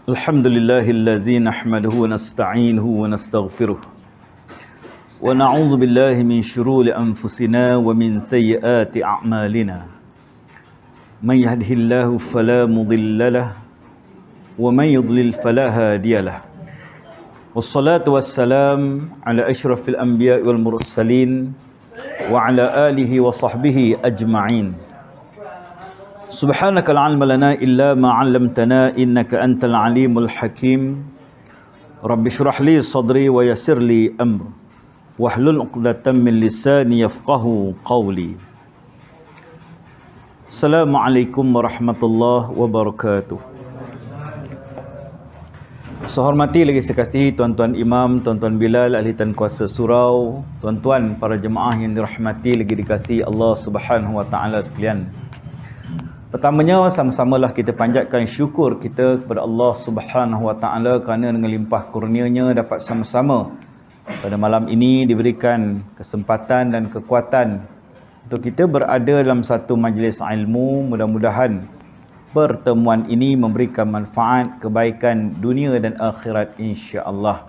Alhamdulillahillazi nahmaduhu wa nasta'inuhu wa nastaghfiruh wa na'udzu billahi min syururi anfusina wa min sayyiati a'malina. Man yahdihillahu fala mudhillalah wa man yudlil fala hadiyalah. Wassalatu wassalam ala asyrafil anbiya'i wal mursalin wa ala alihi wa sahbihi ajma'in. Subhanaka la ilma lana illa ma 'allamtana innaka antal alimul hakim. Rabbi shrah li sadri wa yassir li amri wahlul 'uqdatam min lisani yafqahu qawli. Assalamualaikum warahmatullahi wabarakatuh. Sehormati lagi sekasihi tuan-tuan imam, tuan-tuan Bilal ahli tan kuasa surau, tuan-tuan para jemaah yang dirahmati lagi dikasihi Allah Subhanahu wa taala sekalian. Pertamanya, sama-samalah kita panjatkan syukur kita kepada Allah Subhanahu wa taala kerana dengan limpah kurnia-Nya dapat sama-sama pada malam ini diberikan kesempatan dan kekuatan untuk kita berada dalam satu majlis ilmu. Mudah-mudahan pertemuan ini memberikan manfaat, kebaikan dunia dan akhirat insya-Allah.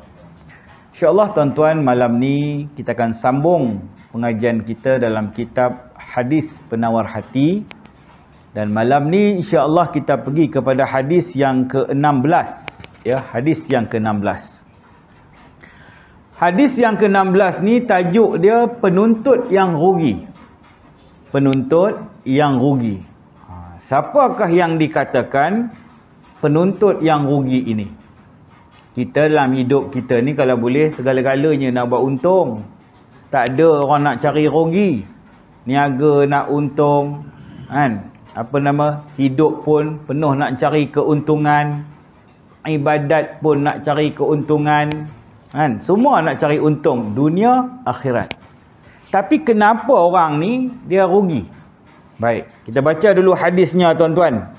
Insya-Allah tuan-tuan, malam ni kita akan sambung pengajian kita dalam kitab Hadis Penawar Hati. Dan malam ni insya-Allah kita pergi kepada hadis yang ke-16, ya, hadis yang ke-16. Hadis yang ke-16 ni tajuk dia penuntut yang rugi. Penuntut yang rugi. Siapakah yang dikatakan penuntut yang rugi ini? Kita dalam hidup kita ni kalau boleh segala-galanya nak buat untung. Tak ada orang nak cari rugi. Niaga nak untung, kan? Hidup pun penuh nak cari keuntungan, ibadat pun nak cari keuntungan, kan? Semua nak cari untung dunia akhirat. Tapi kenapa orang ni dia rugi? Baik, kita baca dulu hadisnya tuan-tuan.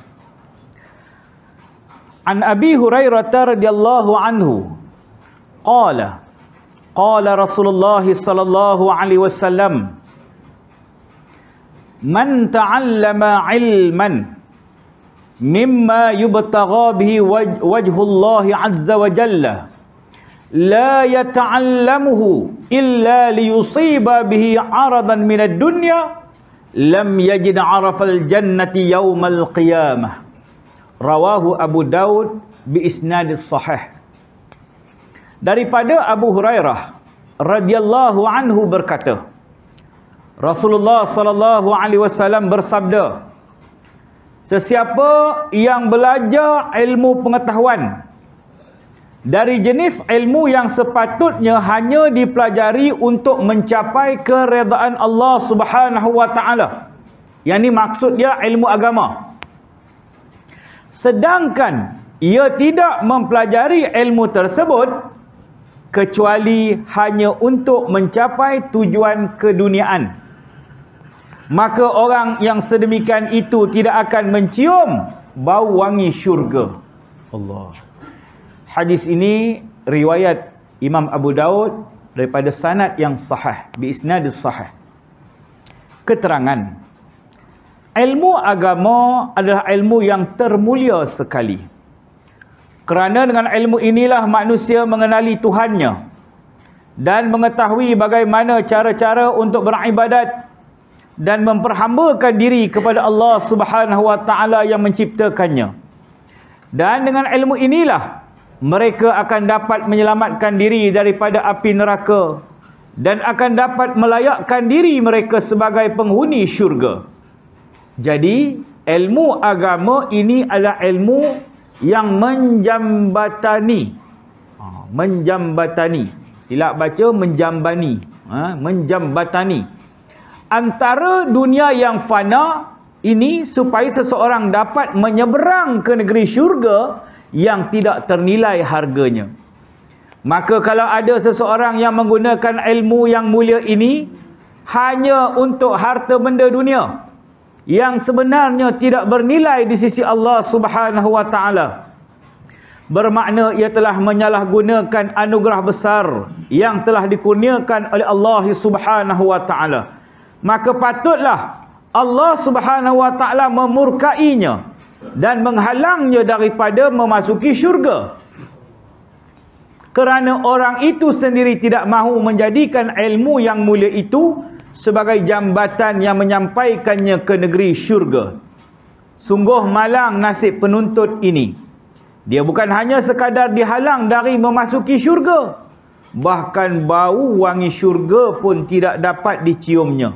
An Abi Hurairah radhiyallahu anhu qala Rasulullah sallallahu alaihi wasallam, man ta'allama ilman mimma yubtagha bihi wajhullahi azza wa jalla la yata'allamuhu illa liyusiba bihi 'aradan minad dunya lam yajid 'arafal jannati yaumal qiyamah. Rawahu Abu Daud bi isnadis sahih. Daripada Abu Hurairah radhiyallahu anhu berkata, Rasulullah sallallahu alaihi wasallam bersabda, sesiapa yang belajar ilmu pengetahuan dari jenis ilmu yang sepatutnya hanya dipelajari untuk mencapai keredaan Allah Subhanahu wa taala. Yang ni maksud dia ilmu agama. Sedangkan ia tidak mempelajari ilmu tersebut kecuali hanya untuk mencapai tujuan keduniaan, maka orang yang sedemikian itu tidak akan mencium bau wangi syurga. Allah. Hadis ini riwayat Imam Abu Daud daripada sanad yang sahih, bi isnadis sahih. Keterangan, ilmu agama adalah ilmu yang termulia sekali. Kerana dengan ilmu inilah manusia mengenali Tuhannya dan mengetahui bagaimana cara-cara untuk beribadat dan memperhambakan diri kepada Allah Subhanahu wa taala yang menciptakannya. Dan dengan ilmu inilah mereka akan dapat menyelamatkan diri daripada api neraka dan akan dapat melayakkan diri mereka sebagai penghuni syurga. Jadi, ilmu agama ini adalah ilmu yang menjambatani. Menjambatani. Silap baca menjambani. Menjambatani antara dunia yang fana ini supaya seseorang dapat menyeberang ke negeri syurga yang tidak ternilai harganya. Maka kalau ada seseorang yang menggunakan ilmu yang mulia ini hanya untuk harta benda dunia, yang sebenarnya tidak bernilai di sisi Allah Subhanahu wa taala. Bermakna ia telah menyalahgunakan anugerah besar yang telah dikurniakan oleh Allah Subhanahu wa taala. Maka patutlah Allah Subhanahu wa taala memurkainya dan menghalangnya daripada memasuki syurga. Kerana orang itu sendiri tidak mahu menjadikan ilmu yang mulia itu sebagai jambatan yang menyampaikannya ke negeri syurga. Sungguh malang nasib penuntut ini. Dia bukan hanya sekadar dihalang dari memasuki syurga, bahkan bau wangi syurga pun tidak dapat diciumnya.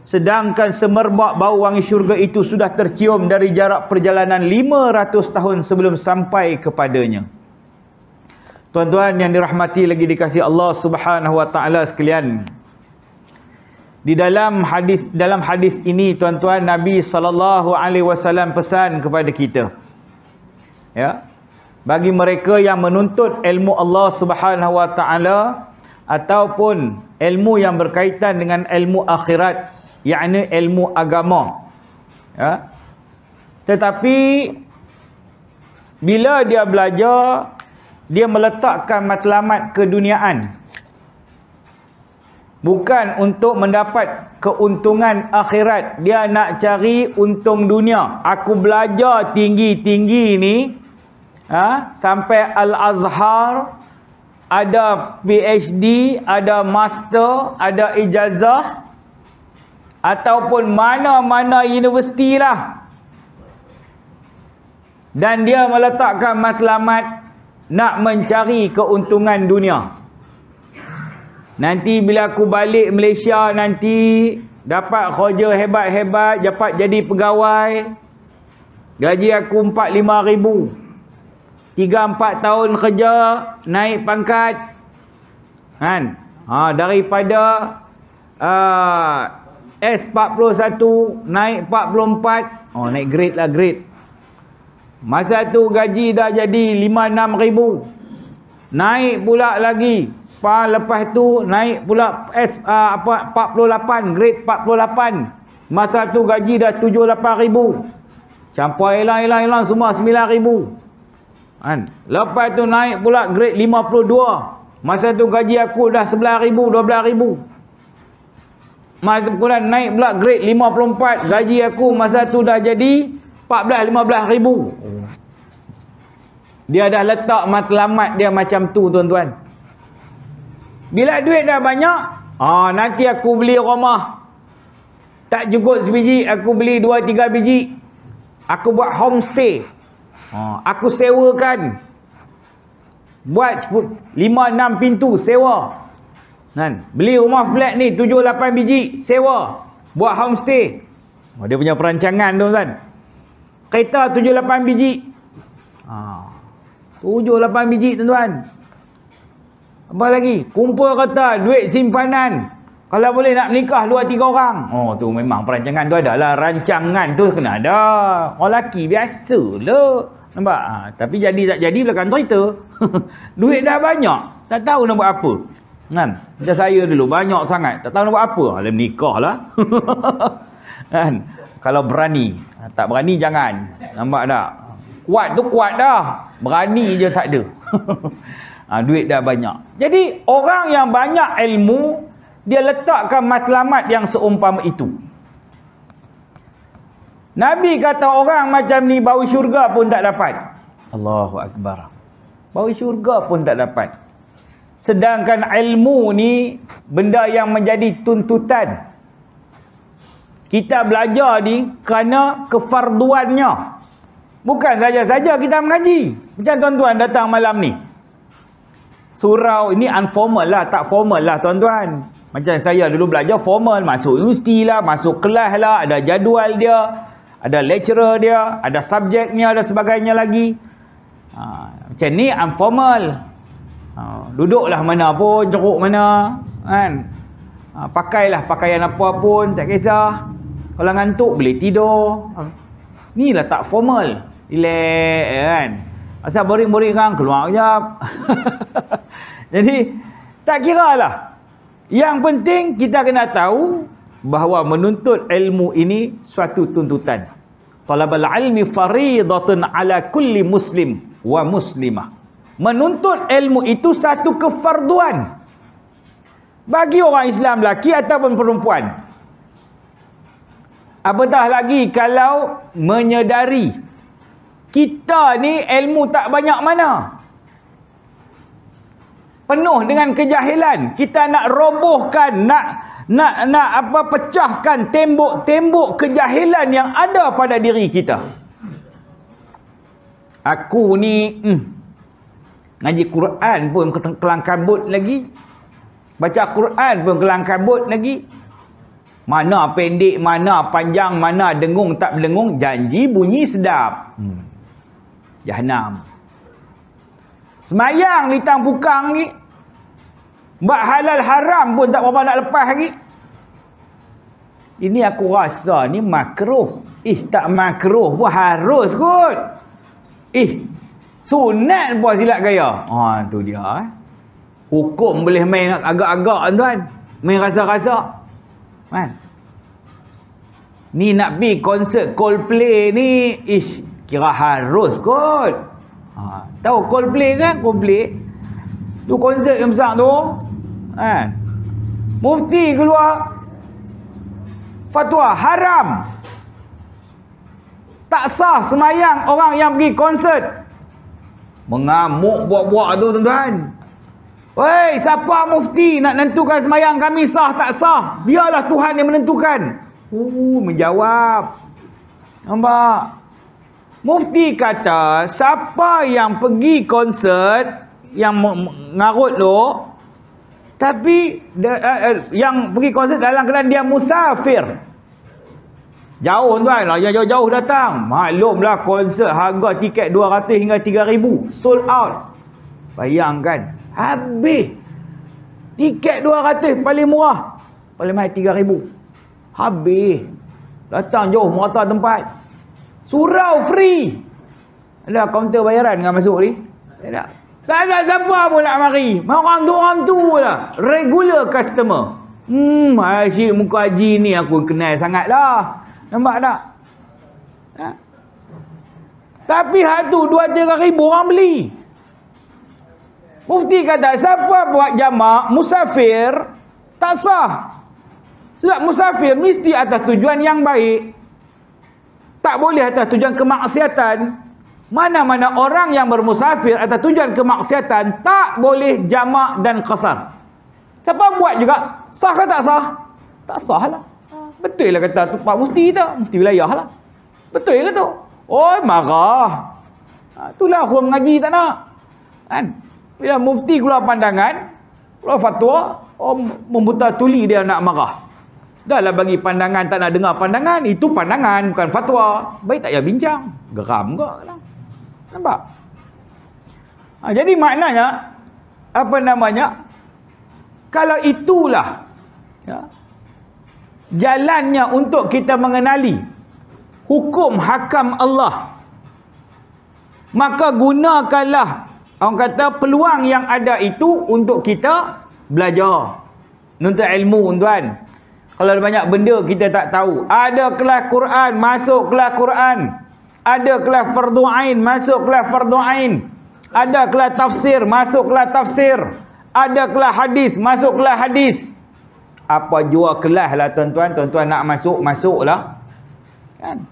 Sedangkan semerbak bau wangi syurga itu sudah tercium dari jarak perjalanan 500 tahun sebelum sampai kepadanya. Tuan-tuan yang dirahmati lagi dikasihi Allah Subhanahu wa taala sekalian. Di dalam hadis ini tuan-tuan, Nabi SAW pesan kepada kita. Ya. Bagi mereka yang menuntut ilmu Allah Subhanahu wa taala ataupun ilmu yang berkaitan dengan ilmu akhirat, yakni ilmu agama. Ya. Tetapi bila dia belajar, dia meletakkan matlamat keduniaan. Bukan untuk mendapat keuntungan akhirat. Dia nak cari untung dunia. Aku belajar tinggi-tinggi ni, sampai Al-Azhar, ada PhD, ada master, ada ijazah, ataupun mana-mana universiti lah. Dan dia meletakkan matlamat nak mencari keuntungan dunia. Nanti bila aku balik Malaysia, nanti dapat kerja hebat-hebat, dapat jadi pegawai, gaji aku 4-5 ribu. 3-4 tahun kerja, naik pangkat, kan? Daripada S41 naik 44, naik grade lah, grade. Masa tu gaji dah jadi 5-6 ribu. Naik pula lagi. Lepas tu naik pula 48, grade 48. Masa tu gaji dah 7-8 ribu. Campur hilang semua 9 ribu. Kan? Lepas tu naik pula grade 52. Masa tu gaji aku dah 11 ribu, 12 ribu. Masa pula naik pula grade 54. Gaji aku masa tu dah jadi 14-15 ribu. Dia dah letak matlamat dia macam tu tuan-tuan. Bila duit dah banyak, nanti aku beli rumah. Tak cukup sebiji, aku beli 2-3 biji. Aku buat homestay. Aku sewakan. Buat 5-6 pintu, sewa. Kan? Beli rumah flat ni 7-8 biji, sewa. Buat homestay. Dia punya perancangan tu kan. Kereta 7-8 biji. 7-8 biji tuan-tuan. Apa lagi? Kumpul kereta, duit simpanan. Kalau boleh nak nikah 2-3 orang. Tu memang perancangan tu ada lah. Rancangan tu kena ada. Orang lelaki biasa lah. Nampak? Tapi jadi tak jadi belakang cerita. Duit dah banyak. Tak tahu nak buat apa. Kan? Macam saya dulu. Banyak sangat. Tak tahu nak buat apa. Alam nikah lah. Kan? Kalau berani. Tak berani jangan. Nampak tak? Kuat tu kuat dah. Berani je tak ada. Duit dah banyak. Jadi orang yang banyak ilmu, dia letakkan matlamat yang seumpama itu. Nabi kata orang macam ni bau syurga pun tak dapat. Allahu Akbar. Bau syurga pun tak dapat. Sedangkan ilmu ni benda yang menjadi tuntutan. Kita belajar ni kerana kefarduannya. Bukan saja-saja kita mengaji. Macam tuan-tuan datang malam ni. Surau ini unformal lah, tak formal lah tuan-tuan. Macam saya dulu belajar formal, masuk universiti lah, masuk kelas lah, ada jadual dia, ada lecturer dia, ada subjeknya, ada sebagainya lagi. Macam ni informal. Duduklah mana pun, ceruk mana, kan? Pakailah pakaian apa pun, tak kisah. Kalau ngantuk boleh tidur. Ni lah tak formal. Relax, kan? Asal boring-boring kan, keluar sekejap. Jadi tak kira lah. Yang penting kita kena tahu bahawa menuntut ilmu ini suatu tuntutan. Talabul ilmi fariidatun ala kulli muslim wa muslimah. Menuntut ilmu itu satu kefarduan bagi orang Islam lelaki ataupun perempuan. Apatah lagi kalau menyedari kita ni ilmu tak banyak mana, penuh dengan kejahilan. Kita nak robohkan, nak pecahkan tembok-tembok kejahilan yang ada pada diri kita. Aku ni ngaji Quran pun kelang kabut lagi, baca Quran pun kelang kabut lagi. Mana pendek, mana panjang, mana dengung tak berdengung, janji bunyi sedap. Jahanam. Semayang litang pukang ni, buat halal haram pun tak berapa nak lepas lagi. Ini aku rasa ni makruh. Tak makruh pun harus kot. Sunat pun silap gaya. Tu dia. Hukum boleh main agak-agak tuan. Main rasa-rasa. Kan? Ni nak pergi konsert Coldplay ni, kira harus kot. Tahu Coldplay kan? Coldplay tu konsert yang besar tu kan? Mufti keluar fatwa haram, tak sah semayang orang yang pergi konsert. Mengamuk buat-buat tu tuan-tuan. Weh, siapa mufti nak nentukan semayang kami sah tak sah? Biarlah Tuhan yang menentukan. Menjawab. Nampak? Mufti kata, siapa yang pergi konsert, yang ngarut tu, tapi yang pergi konsert dalam keadaan dia musafir. Jauh tuan, yang jauh-jauh datang. Maklumlah konsert harga tiket 200 hingga 3,000. Sold out. Bayangkan. Habis. Tiket 200 paling murah. Paling mahal 3,000. Habis. Datang jauh merata tempat. Surau free. Ada kaunter bayaran dengan masuk ni? Tak ada siapa pun nak mari. Orang tu lah. Regular customer. Asyik muka haji ni aku kenal sangat lah. Nampak tak? Tapi hatu 2-3 ribu orang beli. Mufti kata, siapa buat jamak musafir tak sah. Sebab musafir mesti atas tujuan yang baik. Tak boleh atas tujuan kemaksiatan. Mana-mana orang yang bermusafir atas tujuan kemaksiatan tak boleh jamak dan qasar. Siapa buat juga, sah ke tak sah? Tak sah lah. Betul lah kata tu Pak Mufti tu, Mufti wilayah lah. Betul lah tu. Marah. Itulah aku mengaji tak nak. Kan? Bila Mufti keluar pandangan, keluar fatwa, membuta tuli dia nak marah. Dah lah bagi pandangan, tak nak dengar pandangan. Itu pandangan, bukan fatwa. Baik tak payah bincang. Geram ke lah. Nampak? Jadi maknanya, kalau itulah jalannya untuk kita mengenali hukum hakam Allah, maka gunakanlah, orang kata, peluang yang ada itu untuk kita belajar, nuntut ilmu tuan. Kalau ada banyak benda kita tak tahu, ada kelas Quran, masuk kelas Quran. Ada kelas fardu ain, masuk kelas fardu ain. Ada kelas tafsir, masuk kelas tafsir. Ada kelas hadis, masuk kelas hadis. Apa jua kelas lah tuan-tuan. Tuan-tuan nak masuklah. Kan?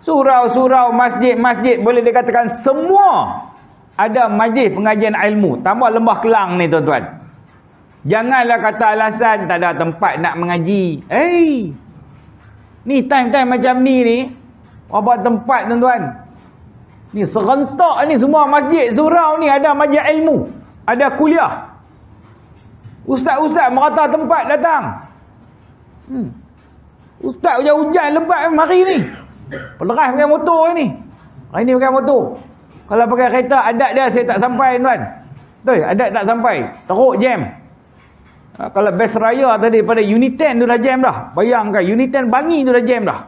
Surau-surau, masjid-masjid, boleh dikatakan semua ada majlis pengajian ilmu. Tambah Lembah Kelang ni tuan-tuan. Janganlah kata alasan tak ada tempat nak mengaji. Ni time-time macam ni apa tempat tuan-tuan? Ni serentak ni semua masjid surau ni ada majlis ilmu, ada kuliah. Ustaz-ustaz merata tempat datang. Ustaz hujan-hujan lebat mari ni. Peleras pakai motor ni. Hari ni pakai motor. Kalau pakai kereta adat dia saya tak sampai tuan. Betul, adat tak sampai. Teruk jam. Kalau best raya tadi pada Unit 10 tu dah jam dah. Bayangkan Unit 10 Bangi tu dah jam dah.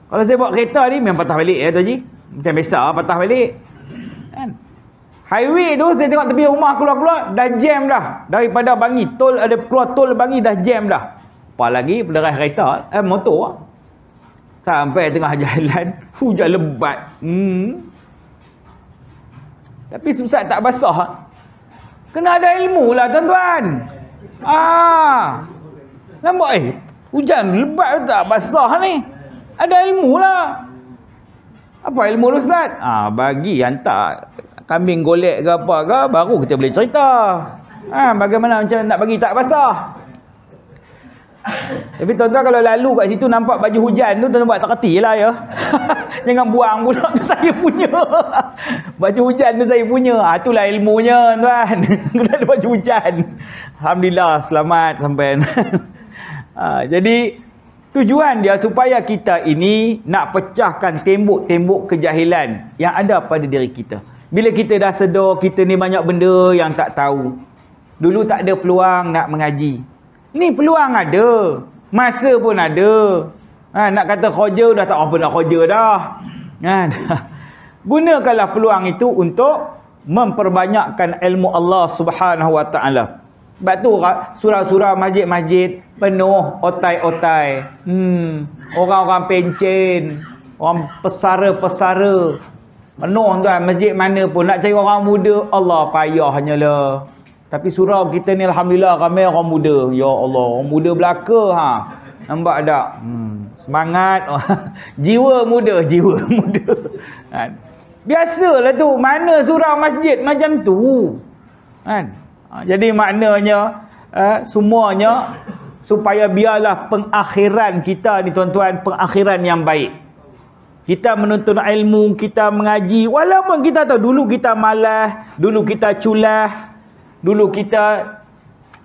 Kalau saya bawa kereta ni memang patah balik ya tu Haji. Macam biasa patah balik. Kan? Highway tu saya tengok tepi rumah keluar-keluar dah jam dah. Daripada Bangi tol ada keluar tol Bangi dah jam dah. Apalagi penderai kereta, motor. Sampai tengah jalan, hujan lebat. Tapi susah tak basah. Kena ada ilmu lah tuan-tuan. Nampak hujan lebat tak basah ni. Ada ilmu lah. Apa ilmu tu Ustaz? Bagi hantar kambing golek ke apa ke, baru kita boleh cerita. Bagaimana macam nak bagi tak basah. Tapi tuan-tuan kalau lalu kat situ nampak baju hujan tu, tuan-tuan buat tak kerti lah ya. Jangan buang pula, tu saya punya. Baju hujan tu saya punya. Itulah ilmunya tuan. Kena ada baju hujan. Alhamdulillah selamat sampai. Jadi tujuan dia supaya kita ini nak pecahkan tembok-tembok kejahilan yang ada pada diri kita. Bila kita dah sedar kita ni banyak benda yang tak tahu. Dulu tak ada peluang nak mengaji. Ni peluang ada. Masa pun ada. Nak kata kerja dah tak apa nak kerja dah. Gunakanlah peluang itu untuk memperbanyakkan ilmu Allah Subhanahu Wa Taala. Sebab tu surau-surau masjid-masjid penuh otai-otai. Orang-orang pencen, orang pesara-pesara. Penuh tuan, masjid mana pun nak cari orang muda, Allah payahnya lah. Tapi surau kita ni alhamdulillah ramai orang muda. Ya Allah, orang muda belaka Nampak tak? Semangat. Jiwa muda. Biasalah tu, mana surau masjid macam tu. Jadi maknanya semuanya supaya biarlah pengakhiran kita ni tuan-tuan, pengakhiran yang baik. Kita menuntut ilmu, kita mengaji, walaupun kita tahu dulu kita malas, dulu kita culas, dulu kita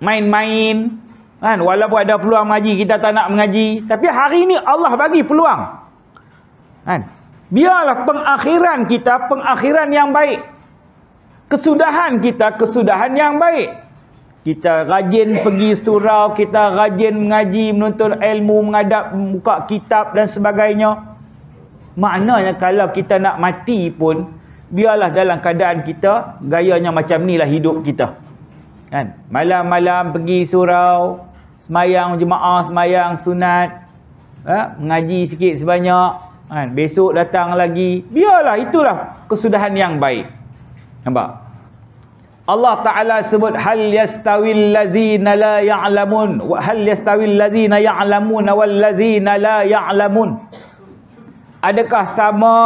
main-main, walaupun ada peluang mengaji kita tak nak mengaji, tapi hari ni Allah bagi peluang. Biarlah pengakhiran kita pengakhiran yang baik. Kesudahan kita kesudahan yang baik. Kita rajin pergi surau, kita rajin mengaji, menuntut ilmu, mengadap, buka kitab dan sebagainya. Maknanya kalau kita nak mati pun, biarlah dalam keadaan kita gayanya macam ni lah hidup kita. Malam-malam pergi surau, semayang jemaah, semayang sunat, mengaji sikit sebanyak, besok datang lagi. Biarlah, itulah kesudahan yang baik. Nampak? Allah Ta'ala sebut hal yastawil ladzina la ya'lamun wa hal yastawil ladzina ya'lamun wal ladzina la ya'lamun. Adakah sama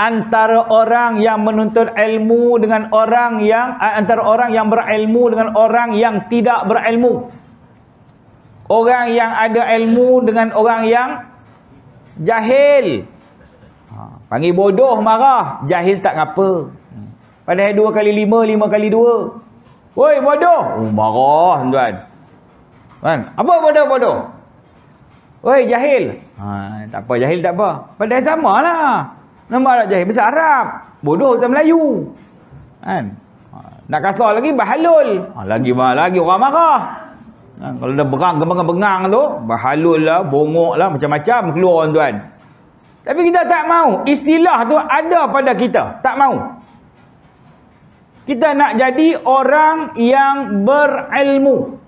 antara orang yang menuntut ilmu dengan orang yang antara orang yang berilmu dengan orang yang tidak berilmu? Orang yang ada ilmu dengan orang yang jahil. Panggil bodoh marah, jahil tak ngapa. Padahal 2 kali 5, 5 kali 2. Woi bodoh. Marah tuan. Apa bodoh-bodoh? Woi jahil. Tak apa, jahil tak apa. Padahal samalah. Nama tak jahil bahasa Arab, bodoh bahasa Melayu. Nak kasar lagi bahalul. Lagi orang marah. Kalau dah bengang tu, bahalul lah, bongok lah, macam-macam keluar tuan. Tapi kita tak mau. Istilah tu ada pada kita, tak mau. Kita nak jadi orang yang berilmu.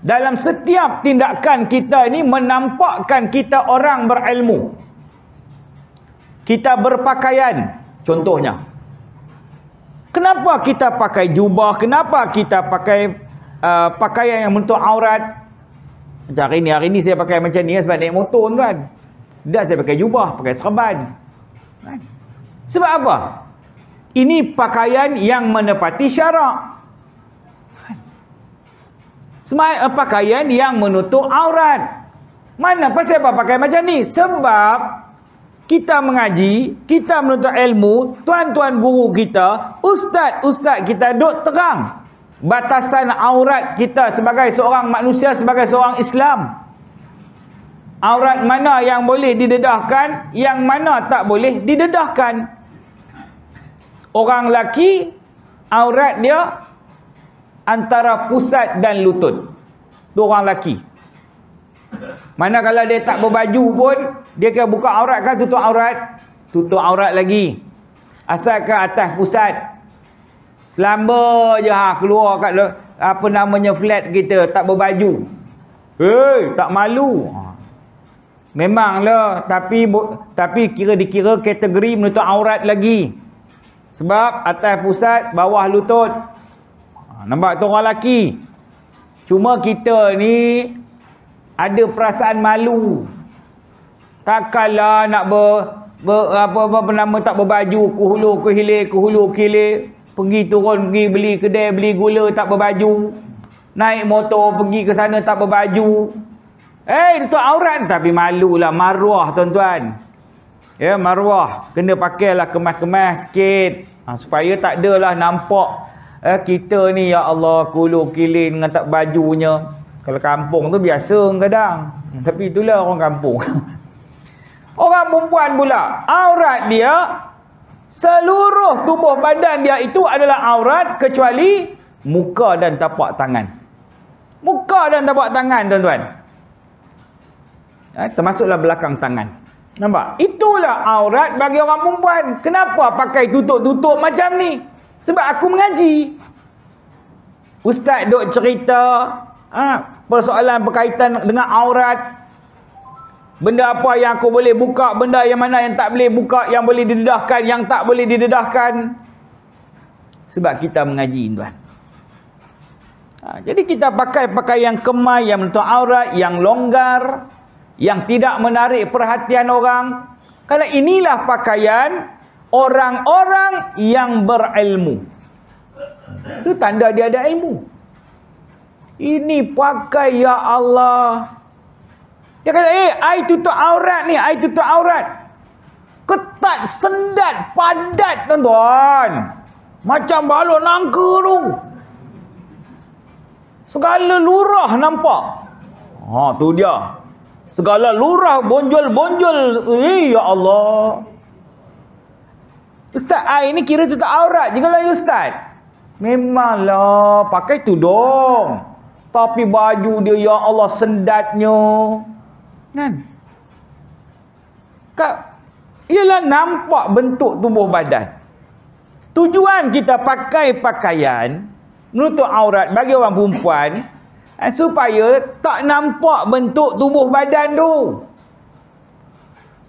Dalam setiap tindakan kita ini menampakkan kita orang berilmu. Kita berpakaian, contohnya. Kenapa kita pakai jubah? Kenapa kita pakai pakaian yang menutup aurat? Macam hari ni saya pakai macam ni sebab naik motor tuan. Dah saya pakai jubah, pakai serban. Sebab apa? Ini pakaian yang menepati syarak. Pakaian yang menutup aurat. Mana pasal apa pakai macam ni? Sebab kita mengaji, kita menuntut ilmu, tuan-tuan guru kita, ustaz-ustaz kita duk terang batasan aurat kita sebagai seorang manusia, sebagai seorang Islam. Aurat mana yang boleh didedahkan, yang mana tak boleh didedahkan. Orang lelaki, aurat dia antara pusat dan lutut. Tu orang lelaki. Mana kalau dia tak berbaju pun, dia kena buka aurat kan, tutup aurat. Tutup aurat lagi. Asalkan atas pusat. Selamba je keluar kat apa namanya flat kita tak berbaju. Tak malu. Memanglah, tapi dikira kategori menutup aurat lagi. Sebab atas pusat, bawah lutut. Nampak tu orang lelaki. Cuma kita ni ada perasaan malu. Takkanlah nak tak berbaju, kuhulu kuhilir, pergi turun, pergi beli kedai, beli gula tak berbaju, naik motor pergi ke sana tak berbaju. Itu aurat, tapi malulah, maruah tuan-tuan. Ya, maruah kena pakailah kemas-kemas sikit, supaya tak adalah nampak kita ni ya Allah kulu kilin dengan tak bajunya. Kalau kampung tu biasa kadang, tapi itulah orang kampung. Orang perempuan pula, aurat dia, seluruh tubuh badan dia itu adalah aurat kecuali muka dan tapak tangan. Muka dan tapak tangan tuan-tuan, termasuklah belakang tangan. Nampak? Itulah aurat bagi orang perempuan. Kenapa pakai tutup-tutup macam ni? Sebab aku mengaji. Ustaz duk cerita persoalan berkaitan dengan aurat. Benda apa yang aku boleh buka, benda yang mana yang tak boleh buka, yang boleh didedahkan, yang tak boleh didedahkan. Sebab kita mengaji, tuan. Jadi kita pakai pakaian kemai yang menutup aurat, yang longgar, yang tidak menarik perhatian orang. Kerana inilah pakaian orang-orang yang berilmu. Itu tanda dia ada ilmu. Ini pakai ya Allah. Dia kata, I tutup aurat ni, I tutup aurat. Ketat, sendat, padat tuan-tuan. Macam balok nangka tu. Segala lurah nampak. Tu dia. Segala lurah bonjol-bonjol. Ya Allah. Ustaz, I ni kira tutup aurat je kalau Ustaz. Memanglah, pakai tudung. Tapi baju dia, ya Allah, sendatnya. Kan? Ialah nampak bentuk tubuh badan. Tujuan kita pakai pakaian menutup aurat bagi orang perempuan supaya tak nampak bentuk tubuh badan tu.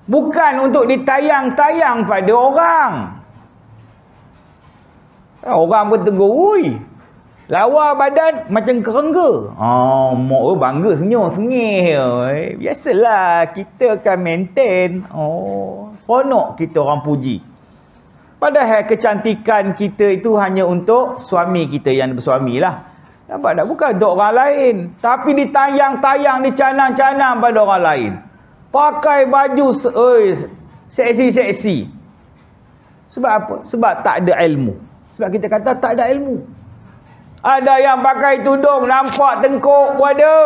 Bukan untuk ditayang-tayang pada orang. Orang pun tegur, "Ui, lawa badan macam kerengga." Bangga senyum-senyum. Biasalah, kita akan maintain. Seronok kita orang puji. Padahal kecantikan kita itu hanya untuk suami kita yang bersuami lah. Nampak tak? Bukan untuk orang lain. Tapi ditayang-tayang, dicanang-canang pada orang lain. Pakai baju seksi-seksi. Sebab apa? Sebab tak ada ilmu. Sebab kita kata tak ada ilmu. Ada yang pakai tudung nampak tengkuk pun ada.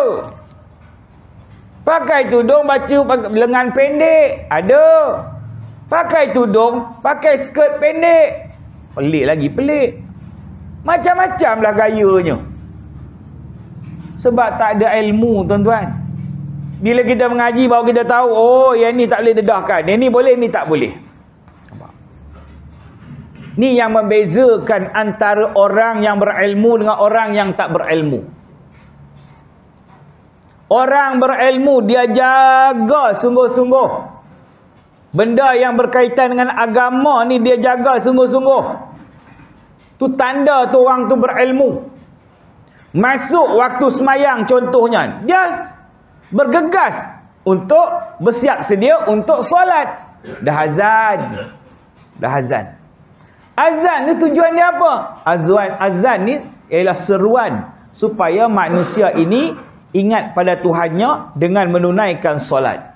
Pakai tudung pakai lengan pendek ada. Pakai tudung pakai skirt pendek. Pelik lagi pelik. Macam-macam lah gayanya. Sebab tak ada ilmu tuan-tuan. Bila kita mengaji baru kita tahu, yang ni tak boleh dedahkan, yang ni boleh, ni tak boleh. Ni yang membezakan antara orang yang berilmu dengan orang yang tak berilmu. Orang berilmu dia jaga sungguh-sungguh. Benda yang berkaitan dengan agama ni dia jaga sungguh-sungguh. Tu tanda tu orang tu berilmu. Masuk waktu semayang contohnya, dia bergegas untuk bersiap sedia untuk solat. Dah azan. Azan ni tujuan dia apa? Azan ni ialah seruan supaya manusia ini ingat pada Tuhannya dengan menunaikan solat.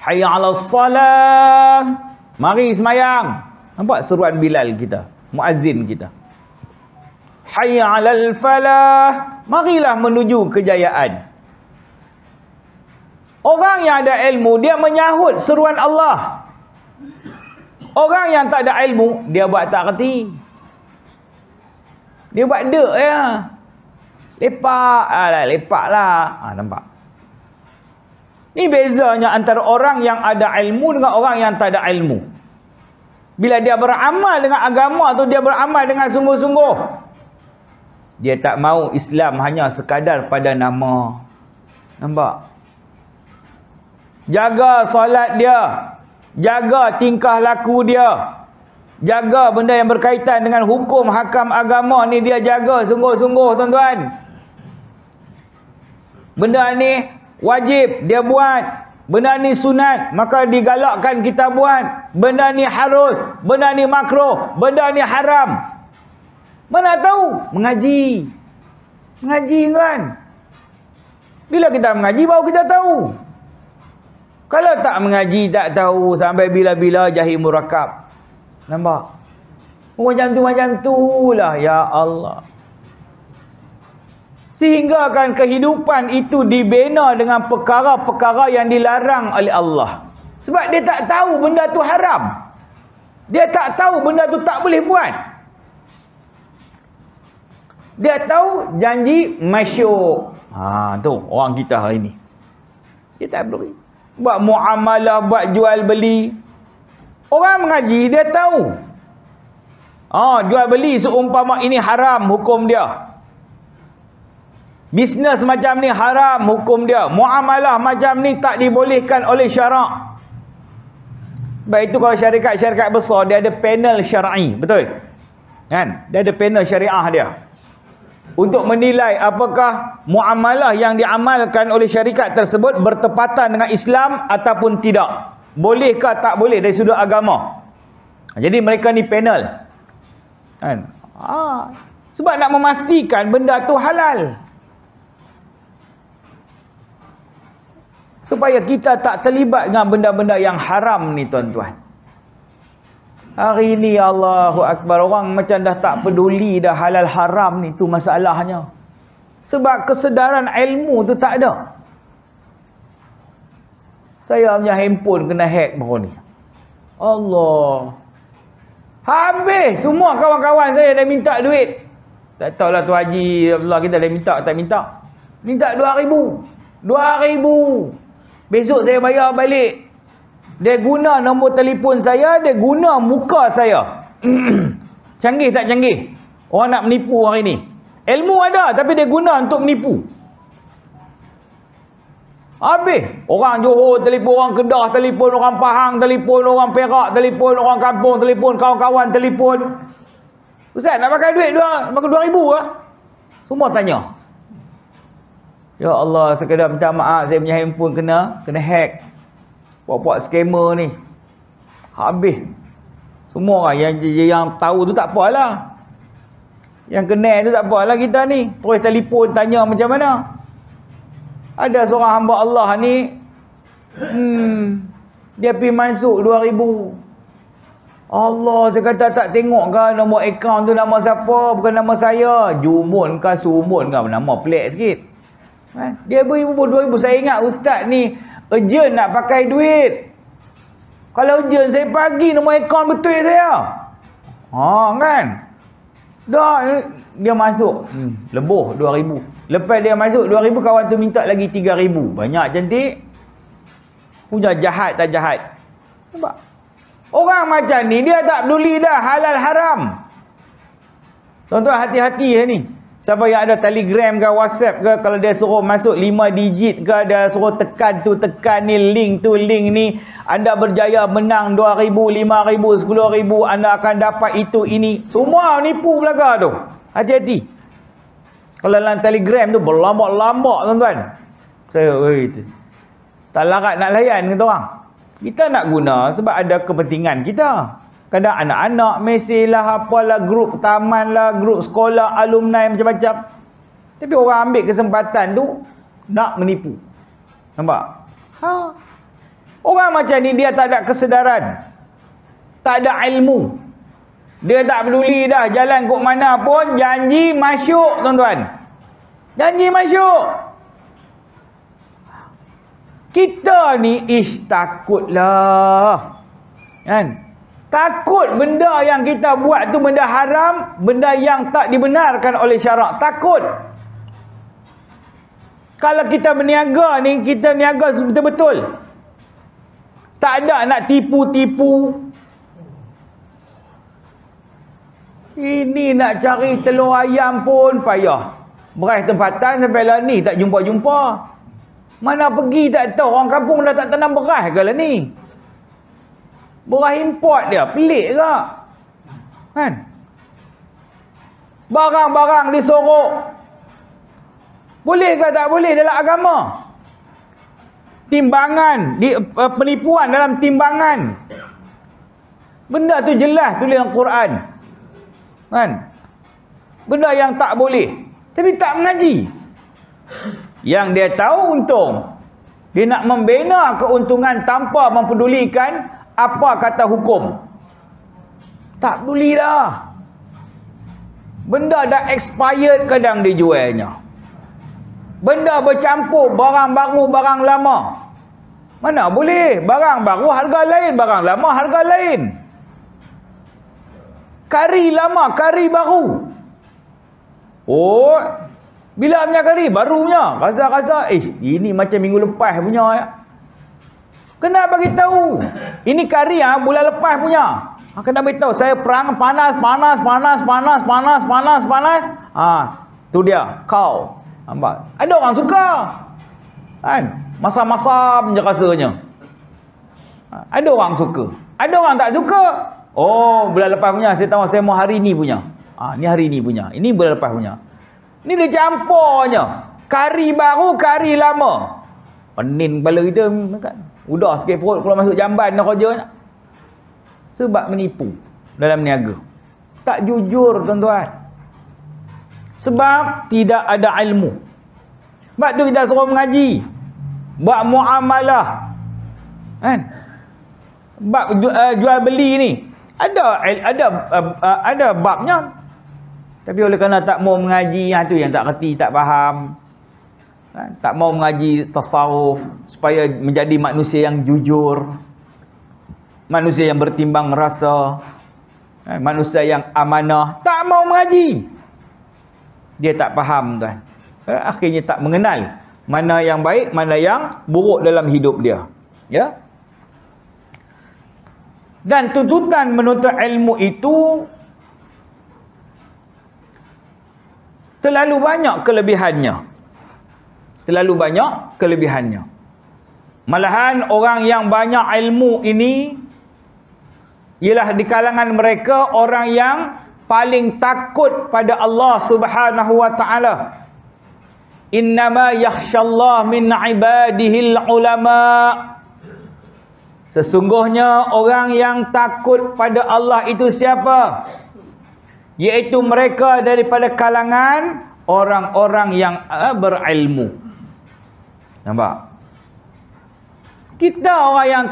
Hayya 'alas salah. Mari semayang. Nampak seruan Bilal kita, muazzin kita. Hayya 'alal falah. Marilah menuju kejayaan. Orang yang ada ilmu dia menyahut seruan Allah. Orang yang tak ada ilmu dia buat tak reti. Dia buat dek ya. Lepaklah. Nampak. Ni bezanya antara orang yang ada ilmu dengan orang yang tak ada ilmu. Bila dia beramal dengan agama tu, dia beramal dengan sungguh-sungguh. Dia tak mau Islam hanya sekadar pada nama. Nampak? Jaga solat dia, jaga tingkah laku dia, jaga benda yang berkaitan dengan hukum hakam agama ni dia jaga sungguh-sungguh tuan-tuan. Benda ni wajib dia buat, benda ni sunat maka digalakkan kita buat, benda ni harus, benda ni makruh, benda ni haram. Mana tahu? Mengaji. Mengaji kan. Bila kita mengaji baru kita tahu. Kalau tak mengaji tak tahu sampai bila-bila jahil murakab. Nampak? Macam tu lah ya Allah. Sehingga kan kehidupan itu dibina dengan perkara-perkara yang dilarang oleh Allah. Sebab dia tak tahu benda tu haram. Dia tak tahu benda tu tak boleh buat. Dia tahu janji masyuk. Tu orang kita hari ni. Dia tak boleh. Buat muamalah, buat jual beli. Orang mengaji dia tahu. Jual beli seumpama ini haram hukum dia. Bisnes macam ni haram hukum dia. Muamalah macam ni tak dibolehkan oleh syarak. Sebab itu kalau syarikat-syarikat besar dia ada panel syar'i, betul? Kan? Dia ada panel syariah dia. Untuk menilai apakah muamalah yang diamalkan oleh syarikat tersebut bertepatan dengan Islam ataupun tidak. Bolehkah tak boleh dari sudut agama. Jadi mereka ni panel. Kan? Sebab nak memastikan benda tu halal. Supaya kita tak terlibat dengan benda-benda yang haram ni tuan-tuan. Hari ni Allahu Akbar, orang macam dah tak peduli dah halal haram ni, tu masalahnya. Sebab kesedaran ilmu tu tak ada. Saya punya handphone kena hack baru ni. Allah. Habis semua kawan-kawan saya dah minta duit. Tak tahulah tu Haji Abdullah kita dah minta tak minta. Minta 2,000. 2,000. Besok saya bayar balik. Dia guna nombor telefon saya, dia guna muka saya. Canggih tak canggih? Orang nak menipu hari ni. Ilmu ada tapi dia guna untuk menipu. Habis. Orang Johor telefon, orang Kedah telefon, orang Pahang telefon, orang Perak telefon, orang kampung telefon, kawan-kawan telefon. Ustaz nak pakai duit 2,000 lah. Semua tanya. Ya Allah, sekadar minta maaf saya punya handphone kena hack. Buat-buat scammer ni. Habis. Semua orang yang tahu tu tak apalah. Yang kenal tu tak apalah kita ni. Terus telefon tanya macam mana. Ada seorang hamba Allah ni. Dia pergi masuk 2,000. Allah, saya kata tak tengok ke nombor akaun tu nama siapa, bukan nama saya. Jumun ke Sumun ke, nama pelik sikit. Dia beri 2,000. Saya ingat ustaz ni urgent nak pakai duit. Kalau urgent saya bagi nombor akaun betul saya. Kan? Dah dia masuk lebih 2,000. Lepas dia masuk 2,000, kawan tu minta lagi 3,000. Banyak cantik. Punya jahat tak jahat. Nampak? Orang macam ni dia tak peduli dah halal haram. Tuan-tuan hati-hati ni. Siapa yang ada Telegram ke WhatsApp ke, kalau dia suruh masuk 5 digit ke, dia suruh tekan ni, link ni, anda berjaya menang 2,000, 5,000, 10,000, anda akan dapat itu, ini. Semua nipu belaka tu. Hati-hati. Kalau dalam Telegram tu berlambak-lambak tuan-tuan. Saya, tak larat nak layan kata orang. Kita nak guna sebab ada kepentingan kita. Kadang anak-anak mesej lah, apalah, grup taman lah, grup sekolah, alumni macam-macam. Tapi orang ambil kesempatan tu nak menipu. Nampak? Orang macam ni dia tak ada kesedaran. Tak ada ilmu. Dia tak peduli dah jalan kok mana pun, janji masyuk tuan-tuan. Janji masyuk. Kita ni takutlah. Kan? Takut benda yang kita buat tu benda haram, benda yang tak dibenarkan oleh syarak. Takut. Kalau kita berniaga ni, kita niaga betul-betul. Tak ada nak tipu-tipu. Ini nak cari telur ayam pun payah. Beras tempatan sampai lah ni tak jumpa-jumpa. Mana pergi tak tahu. Orang kampung dah tak tanam beras ke lah ni. Beras import dia. Pelik ke? Kan? Barang-barang disorok. Boleh ke tak boleh dalam agama? Timbangan, penipuan dalam timbangan. Benda tu jelas tulis dalam Quran. Kan? Benda yang tak boleh. Tapi tak mengaji. Yang dia tahu untung. Dia nak membina keuntungan tanpa mempedulikan apa kata hukum. Tak peduli dah. Benda dah expired kadang dijualnya. Benda bercampur barang baru, barang lama. Mana boleh? Barang baru harga lain, barang lama harga lain. Kari lama, kari baru. Oh, bila punya kari? Baru punya. Rasa-rasa, ini macam minggu lepas punya. Ya. Kena bagi tahu. Ini kari bulan lepas punya. Kena bagi tahu. Saya perang panas. Tu dia. Kau. Nampak? Ada orang suka. Kan? Masam-masam je rasanya. Ada orang suka. Ada orang tak suka. Oh, bulan lepas punya. Saya tahu saya mau hari ni punya. Ni hari ni punya. Ini bulan lepas punya. Ni dia campurnya. Kari baru, kari lama. Pening kepala kita kan. Udah sikit perut kalau masuk jamban dah kerja. Sebab menipu dalam niaga. Tak jujur tuan-tuan. Sebab tidak ada ilmu. Sebab tu kita suruh mengaji. Buat muamalah. Kan? Bab jual beli ni. Ada babnya. Tapi oleh kerana tak mau mengaji, tu yang tak reti, tak faham. Tak mau mengaji tasawuf supaya menjadi manusia yang jujur. Manusia yang bertimbang rasa. Manusia yang amanah. Tak mau mengaji. Dia tak faham kan. Akhirnya tak mengenal mana yang baik, mana yang buruk dalam hidup dia. Ya. Dan tuntutan menuntut ilmu itu terlalu banyak kelebihannya. Terlalu banyak kelebihannya. Malahan orang yang banyak ilmu ini ialah di kalangan mereka orang yang paling takut pada Allah Subhanahu wa taala. Innama yakhshallah min ibadihil ulama. Sesungguhnya orang yang takut pada Allah itu siapa? Iaitu mereka daripada kalangan orang-orang yang berilmu. Nampak? Kita orang yang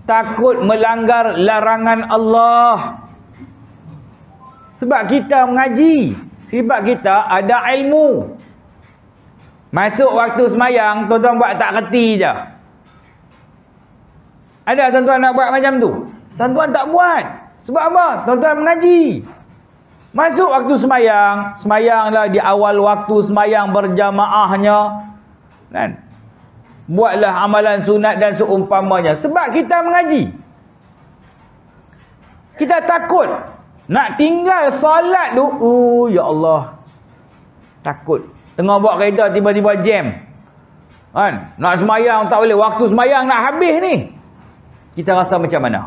takut melanggar larangan Allah. Sebab kita mengaji, sebab kita ada ilmu. Masuk waktu semayang, tuan-tuan buat tak reti je. Ada tuan-tuan nak buat macam tu? Tuan-tuan tak buat. Sebab apa? Tuan-tuan mengaji. Masuk waktu semayang, semayanglah di awal waktu semayang berjamaahnya. Kan? Buatlah amalan sunat dan seumpamanya. Sebab kita mengaji. Kita takut nak tinggal solat tu. Ya Allah. Takut. Tengah bawa kereta tiba-tiba jam. Kan? Nak semayang tak boleh. Waktu semayang nak habis ni. Kita rasa macam mana?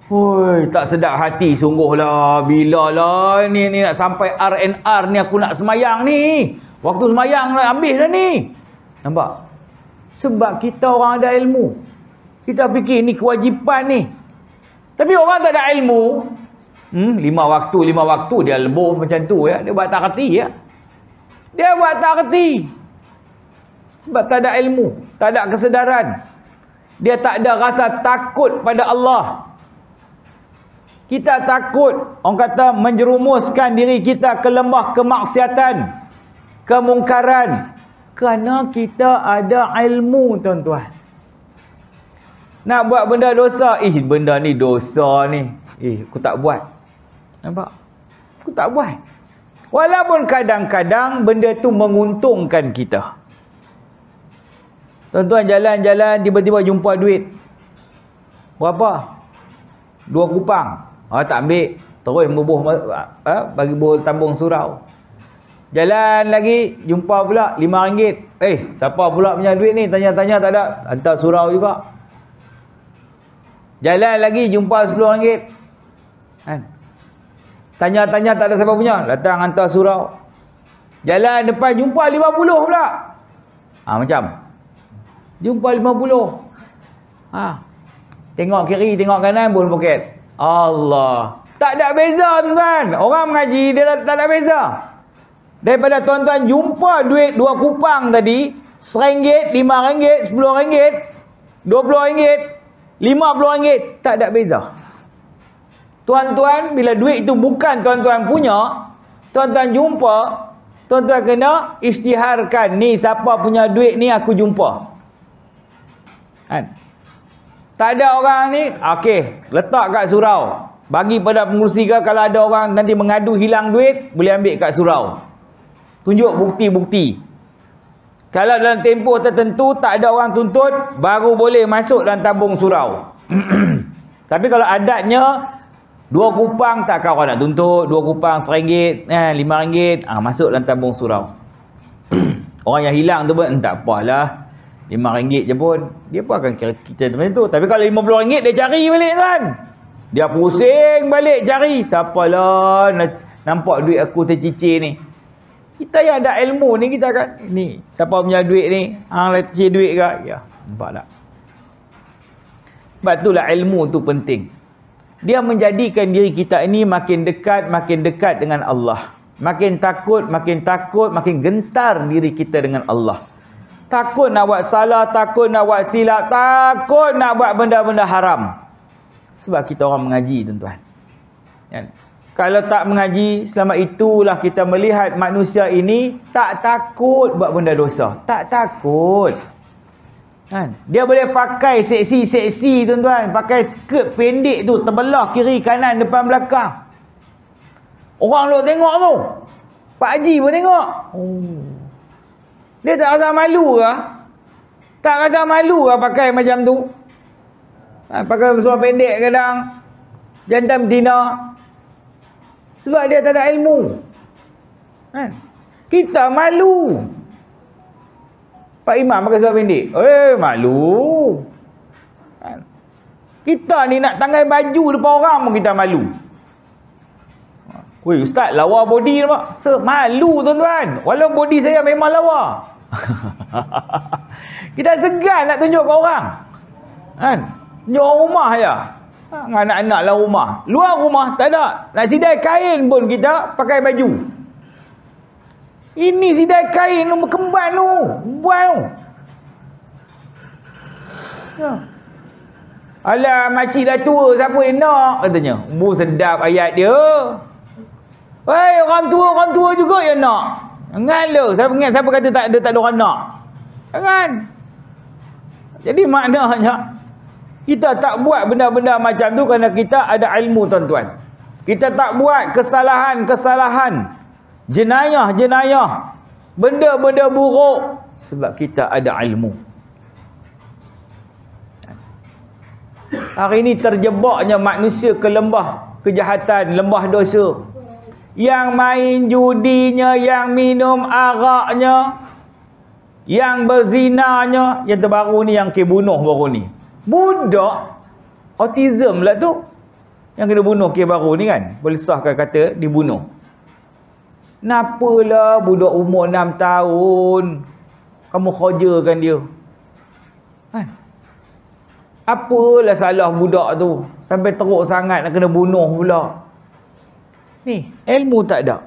Hoi, tak sedap hati sungguhlah. Bilalah ni nak sampai RNR ni aku nak semayang ni. Waktu semayang nak habis dah ni. Nampak? Sebab kita orang ada ilmu. Kita fikir ni kewajipan ni. Tapi orang tak ada ilmu. 5 waktu dia lebuh macam tu ya. Dia buat tak reti ya. Dia buat tak reti. Sebab tak ada ilmu, tak ada kesedaran. Dia tak ada rasa takut pada Allah. Kita takut, orang kata menjerumuskan diri kita ke lembah kemaksiatan, kemungkaran. Kerana kita ada ilmu tuan-tuan. Nak buat benda dosa, benda ni dosa ni. Aku tak buat. Nampak? Aku tak buat. Walaupun kadang-kadang benda tu menguntungkan kita. Tuan-tuan jalan-jalan tiba-tiba jumpa duit. Berapa? 2 kupang. Tak ambil. Terus bubuh bagi bubuh tabung surau. Jalan lagi, jumpa pula RM5. Siapa pula punya duit ni? Tanya-tanya tak ada. Hantar surau juga. Jalan lagi, jumpa RM10. Kan? Tanya-tanya tak ada siapa punya. Datang hantar surau. Jalan depan, jumpa RM50 pula. Macam. Jumpa RM50. Tengok kiri, tengok kanan, pun poket. Allah. Tak ada beza, tuan. Orang mengaji, dia tak ada beza. Daripada tuan-tuan jumpa duit 2 kupang tadi, RM1, RM5, RM10, RM20, RM50, tak ada beza. Tuan-tuan, bila duit itu bukan tuan-tuan punya, tuan-tuan jumpa, tuan-tuan kena isytiharkan, ni siapa punya duit ni aku jumpa. Kan? Tak ada orang ni, okey, letak kat surau. Bagi pada pengurusi ke, kalau ada orang nanti mengadu hilang duit, boleh ambil kat surau. Tunjuk bukti-bukti. Kalau dalam tempoh tertentu tak ada orang tuntut, baru boleh masuk dalam tabung surau. Tapi kalau adatnya 2 kupang takkan orang nak tuntut, 2 kupang RM1, RM5, masuk dalam tabung surau. Orang yang hilang tu pun tak apalah, RM5 je pun, dia pun akan kira kita macam tu. Tapi kalau RM50 dia cari balik kan. Dia pusing balik cari. Siapalah nampak duit aku tercicir ni. Kita yang ada ilmu ni, kita kan ni siapa punya duit ni, hang leceh duit ke? Ya, nampak tak? Sebab itulah ilmu tu penting. Dia menjadikan diri kita ini makin dekat dengan Allah. Makin takut, makin gentar diri kita dengan Allah. Takut nak buat salah, takut nak buat silap, takut nak buat benda-benda haram. Sebab kita orang mengaji, tuan-tuan. Kan? Kalau tak mengaji, selama itulah kita melihat manusia ini tak takut buat benda dosa. Tak takut. Kan? Dia boleh pakai seksi-seksi, tuan-tuan. Pakai skirt pendek tu, terbelah kiri, kanan, depan, belakang. Orang lu tengok tu. Pak Haji pun tengok. Dia tak rasa malu ke? Tak rasa malu ke pakai macam tu? Pakai seluar pendek kadang. Jantan betina. Sebab dia tak ada ilmu. Kan? Kita malu. Pak Imam pakai seluar pendek. Malu. Kan? Kita ni nak tanggai baju depan orang pun kita malu. Weh, ustaz, lawa body nampak. Malu, tuan-tuan. Walau body saya memang lawa. Kita segan nak tunjuk ke orang. Kan? Tunjuk rumah je. Anak-anak lah rumah. Luar rumah tak ada. Nak sidai kain pun kita pakai baju. Ini sidai kain tu berkemban tu. Buat tu. Ya. Alah, makcik dah tua, siapa yang nak? Katanya. Sedap ayat dia. Orang tua juga yang nak. Jangan lu. Siapa kata tak ada orang nak? Jangan. Jadi maknanya kita tak buat benda-benda macam tu kerana kita ada ilmu, tuan-tuan. Kita tak buat kesalahan-kesalahan, jenayah-jenayah, benda-benda buruk sebab kita ada ilmu. Hari ini terjebaknya manusia ke lembah kejahatan, lembah dosa. Yang main judinya, yang minum araknya, yang berzinanya, yang terbaru ni, yang kebunuh baru ni. Budak autism lah tu yang kena bunuh kes baru ni kan. Boleh sahkan kata dibunuh. Kenapalah budak umur 6 tahun kamu khojakan dia? Kan? Apalah salah budak tu sampai teruk sangat nak kena bunuh pula. Ni ilmu tak ada.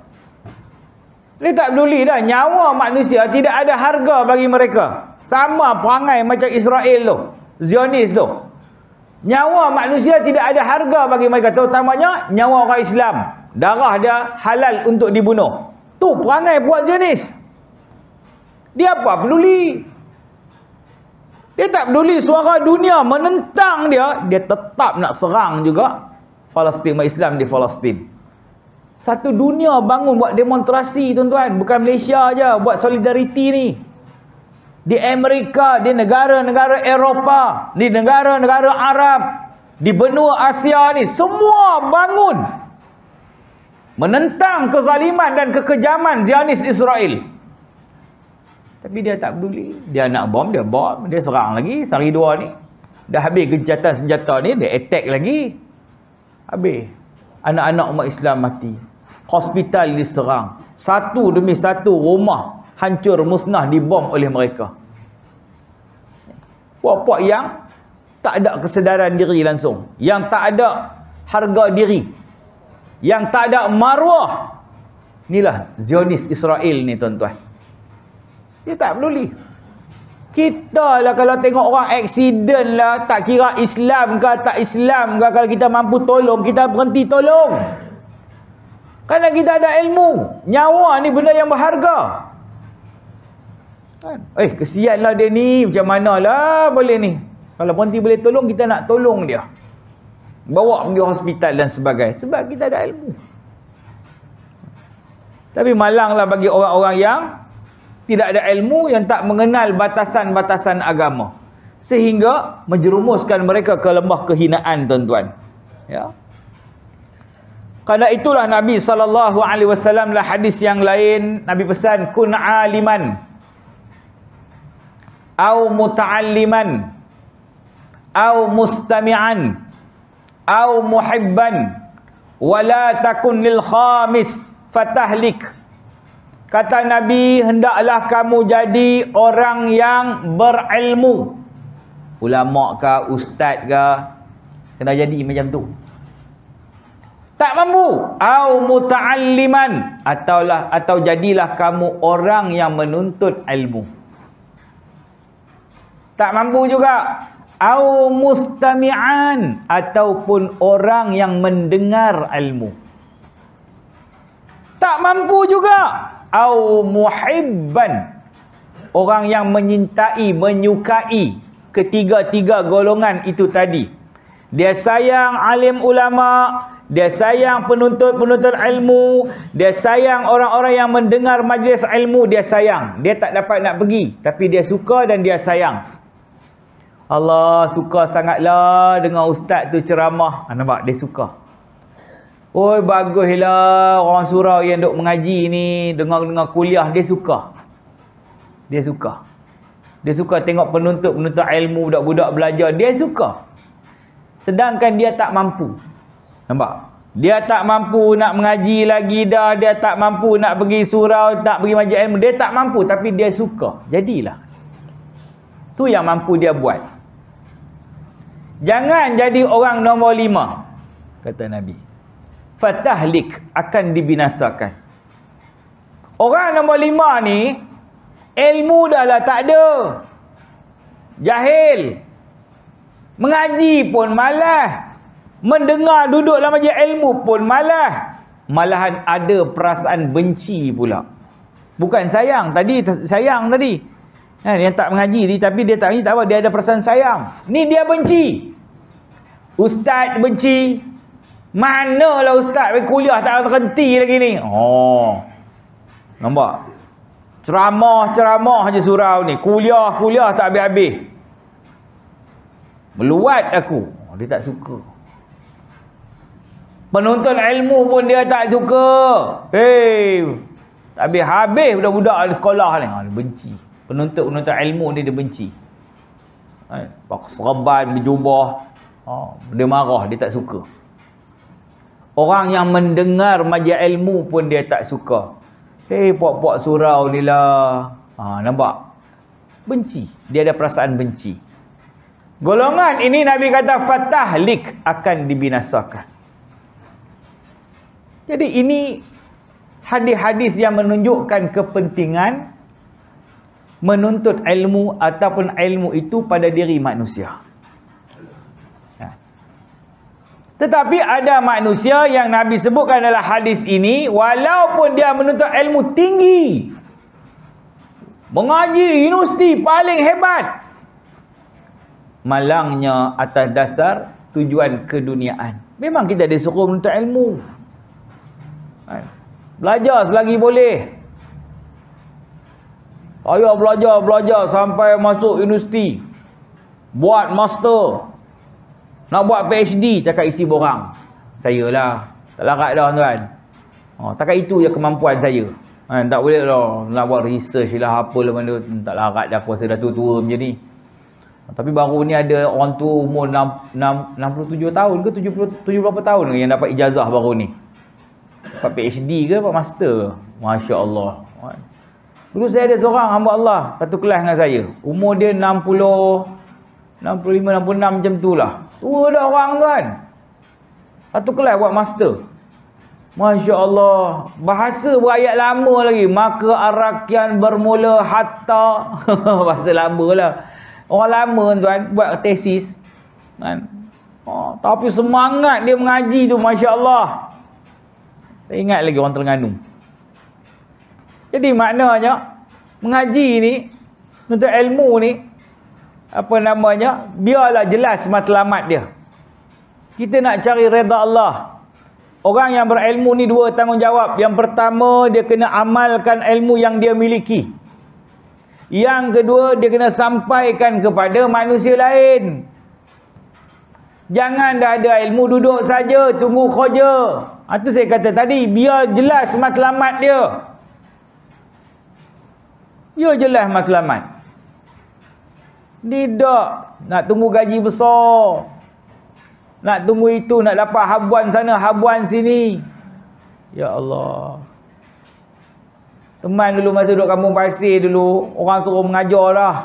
Dia tak peduli dah. Nyawa manusia tidak ada harga bagi mereka. Sama perangai macam Israel tu, Zionis tu. Nyawa manusia tidak ada harga bagi mereka, terutamanya nyawa orang Islam. Darah dia halal untuk dibunuh. Tu perangai buat Zionis. Dia apa peduli? Dia tak peduli suara dunia menentang dia. Dia tetap nak serang juga Palestin, Islam di Palestin. Satu dunia bangun buat demonstrasi, tuan-tuan. Bukan Malaysia aja buat solidariti ni. Di Amerika, di negara-negara Eropah, di negara-negara Arab, di benua Asia ni, semua bangun menentang kezaliman dan kekejaman Zionis Israel. Tapi dia tak peduli. Dia nak bom, dia bom. Dia serang lagi. Sehari dua ni. Dah habis gencatan senjata ni, dia attack lagi. Habis. Anak-anak umat Islam mati. Hospital diserang. Satu demi satu rumah hancur musnah dibom oleh mereka. Puak-puak yang tak ada kesedaran diri langsung. Yang tak ada harga diri. Yang tak ada maruah. Inilah Zionis Israel ni tuan-tuan. Dia tak peduli. Kita lah kalau tengok orang aksiden lah, tak kira Islam ke tak Islam ke, kalau kita mampu tolong, kita berhenti tolong. Kerana kita ada ilmu. Nyawa ni benda yang berharga. Kesianlah dia ni, macam manalah boleh ni. Kalau berhenti boleh tolong, kita nak tolong dia. Bawa pergi hospital dan sebagainya. Sebab kita ada ilmu. Tapi malanglah bagi orang-orang yang tidak ada ilmu, yang tak mengenal batasan-batasan agama. Sehingga menjerumuskan mereka ke lembah kehinaan, tuan-tuan. Ya. Karena itulah Nabi SAW lah hadis yang lain, Nabi pesan, kun aliman au muta'alliman au mustami'an au muhibban wala takun lil khamis fatahlik. Kata Nabi, hendaklah kamu jadi orang yang berilmu. Ulama ke, ustaz ke, kena jadi macam tu. Tak mampu, au muta'alliman, atau jadilah kamu orang yang menuntut ilmu. Tak mampu juga, au mustami'an, ataupun orang yang mendengar ilmu. Tak mampu juga, au muhibban, orang yang menyintai, menyukai ketiga-tiga golongan itu tadi. Dia sayang alim ulama, dia sayang penuntut-penuntut ilmu, dia sayang orang-orang yang mendengar majlis ilmu, dia sayang. Dia tak dapat nak pergi, tapi dia suka dan dia sayang. Allah suka sangatlah dengan ustaz tu ceramah. Nampak? Dia suka. Oh, baguslah orang surau yang duk mengaji ni, dengar-dengar kuliah, dia suka. Dia suka. Dia suka tengok penuntut-penuntut ilmu, budak-budak belajar, dia suka. Sedangkan dia tak mampu. Nampak? Dia tak mampu nak mengaji lagi dah, dia tak mampu nak pergi surau, tak pergi majlis ilmu, dia tak mampu, tapi dia suka. Jadilah. Tu yang mampu dia buat. Jangan jadi orang nombor 5, kata Nabi. Fatahlik, akan dibinasakan. Orang nombor 5 ni, ilmu dah lah tak ada. Jahil. Mengaji pun malas. Mendengar duduk dalam majlis ilmu pun malas. Malahan ada perasaan benci pula. Bukan sayang. Tadi sayang tadi. Yang tak mengaji ni, tapi dia tak mengaji, tak apa. Dia ada perasaan sayang. Ni dia benci. Ustaz benci. Manalah ustaz kuliah tak berhenti lagi ni. Oh. Nampak? Ceramah je surau ni. Kuliah tak habis-habis. Meluat aku. Dia tak suka. Penuntut ilmu pun dia tak suka. Tak habis-habis budak-budak di sekolah ni. Dia benci. Penuntut ilmu ni dia benci. Pakai serban, berjubah. Dia marah, dia tak suka. Orang yang mendengar majlis ilmu pun dia tak suka. Puak-puak surau ni lah. Nampak? Benci. Dia ada perasaan benci. Golongan ini Nabi kata fatahlik, akan dibinasakan. Jadi ini hadis-hadis yang menunjukkan kepentingan menuntut ilmu ataupun ilmu itu pada diri manusia. Tetapi ada manusia yang Nabi sebutkan dalam hadis ini, walaupun dia menuntut ilmu tinggi, mengaji universiti paling hebat, malangnya atas dasar tujuan keduniaan. Memang kita disuruh menuntut ilmu. Belajar selagi boleh. Saya belajar sampai masuk universiti. Buat master. Nak buat PhD, cakap isi borang. Saya lah. Tak larat dah tuan. Takkan itu je kemampuan saya. Tak boleh lah nak buat research lah apa lah mana. Tak larat dah puasa dah tua-tua macam ni. Tapi baru ni ada orang tua umur 67 tahun ke 70 berapa tahun yang dapat ijazah baru ni. Dapat PhD ke dapat master ke. Masya Allah. Dulu saya ada seorang hamba Allah satu kelas dengan saya. Umur dia 65, 66 macam tu lah. Tua dah orang tuan. Satu kelas buat master. Masya Allah. Bahasa berayat lama lagi. Maka arakian bermula hatta. Bahasa lama lah. Orang lama tuan buat tesis kan? Tapi semangat dia mengaji tu, Masya Allah. Saya ingat lagi orang Terengganu. Jadi maknanya mengaji ni, untuk ilmu ni, apa namanya, biarlah jelas matlamat dia. Kita nak cari redha Allah. Orang yang berilmu ni dua tanggungjawab. Yang pertama, dia kena amalkan ilmu yang dia miliki. Yang kedua, dia kena sampaikan kepada manusia lain. Jangan dah ada ilmu duduk saja tunggu kerja. Itu saya kata tadi, biar jelas matlamat dia. Ya jelas matlamat. Tidak nak tunggu gaji besar. Nak tunggu itu, nak dapat habuan sana, habuan sini. Ya Allah. Teman dulu masa duduk kampung pasir dulu, orang suruh mengajar dah.